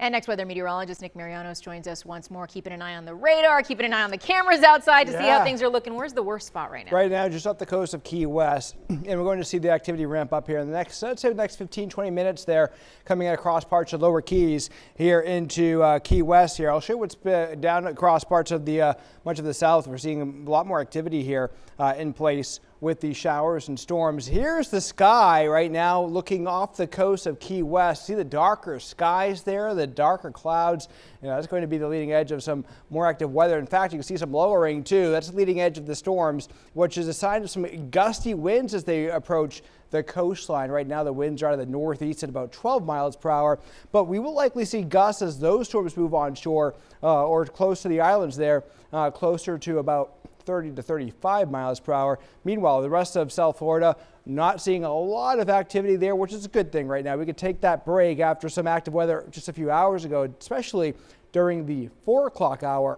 And next, weather meteorologist Nick Marianos joins us once more, keeping an eye on the radar, keeping an eye on the cameras outside to see how things are looking. Where's the worst spot right now? Right now, just off the coast of Key West. And we're going to see the activity ramp up here in the next, I'd say the next 15, 20 minutes there, coming across parts of Lower Keys here into Key West here. I'll show you what's down across parts of the much of the south. We're seeing a lot more activity here in place with the showers and storms. Here's the sky right now looking off the coast of Key West. See the darker skies there, the darker clouds. That's going to be the leading edge of some more active weather. In fact, you can see some lowering too. That's the leading edge of the storms, which is a sign of some gusty winds as they approach the coastline. Right now, the winds are out of the northeast at about 12 miles per hour, but we will likely see gusts as those storms move onshore or close to the islands there, closer to about 30 to 35 miles per hour. Meanwhile, the rest of South Florida, not seeing a lot of activity there, which is a good thing right now. We could take that break after some active weather just a few hours ago, especially during the 4 o'clock hour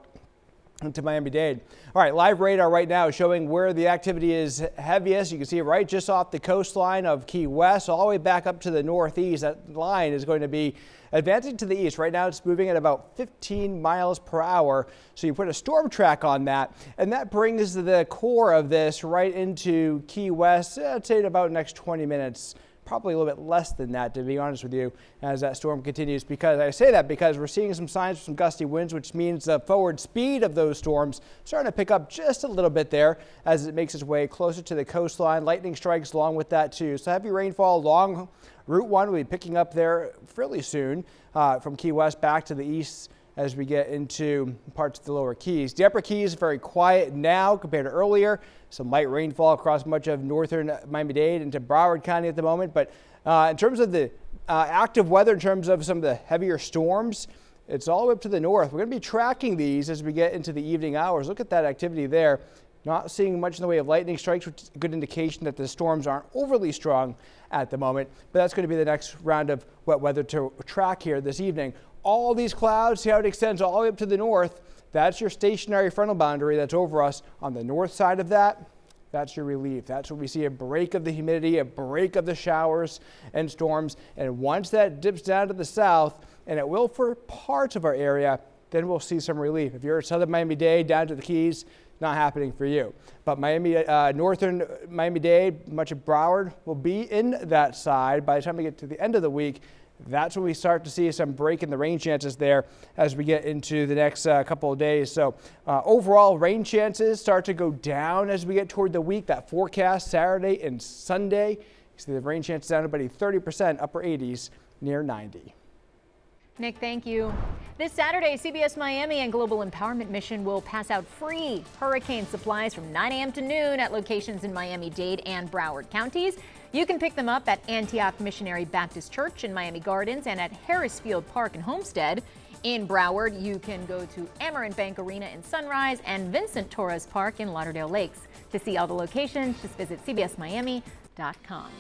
into Miami-Dade. All right, live radar right now showing where the activity is heaviest. You can see it right just off the coastline of Key West, all the way back up to the northeast. That line is going to be advancing to the east. Right now it's moving at about 15 miles per hour. So you put a storm track on that, and that brings the core of this right into Key West, I'd say in about the next 20 minutes. Probably a little bit less than that, to be honest with you, as that storm continues. Because I say that because we're seeing some signs of some gusty winds, which means the forward speed of those storms starting to pick up just a little bit there as it makes its way closer to the coastline. Lightning strikes along with that too. So heavy rainfall along Route 1 will be picking up there fairly soon from Key West back to the east as we get into parts of the lower Keys. The upper Keys very quiet now compared to earlier. Some light rainfall across much of northern Miami-Dade into Broward County at the moment. But in terms of the active weather, in terms of some of the heavier storms, it's all the way up to the north. We're going to be tracking these as we get into the evening hours. Look at that activity there. Not seeing much in the way of lightning strikes, which is a good indication that the storms aren't overly strong at the moment. But that's going to be the next round of wet weather to track here this evening. All these clouds, see how it extends all the way up to the north. That's your stationary frontal boundary that's over us. On the north side of that, that's your relief. That's where we see a break of the humidity, a break of the showers and storms. And once that dips down to the south, and it will for parts of our area, then we'll see some relief. If you're at southern Miami-Dade down to the Keys, not happening for you. But northern Miami-Dade, much of Broward will be in that side. By the time we get to the end of the week, that's when we start to see some break in the rain chances there as we get into the next couple of days. So overall, rain chances start to go down as we get toward the week. That forecast Saturday and Sunday, you see the rain chances down to about 30%, upper 80s, near 90. Nick, thank you. This Saturday, CBS Miami and Global Empowerment Mission will pass out free hurricane supplies from 9 a.m. to noon at locations in Miami-Dade and Broward counties. You can pick them up at Antioch Missionary Baptist Church in Miami Gardens and at Harrisfield Park in Homestead. In Broward, you can go to Amerant Bank Arena in Sunrise and Vincent Torres Park in Lauderdale Lakes. To see all the locations, just visit cbsmiami.com.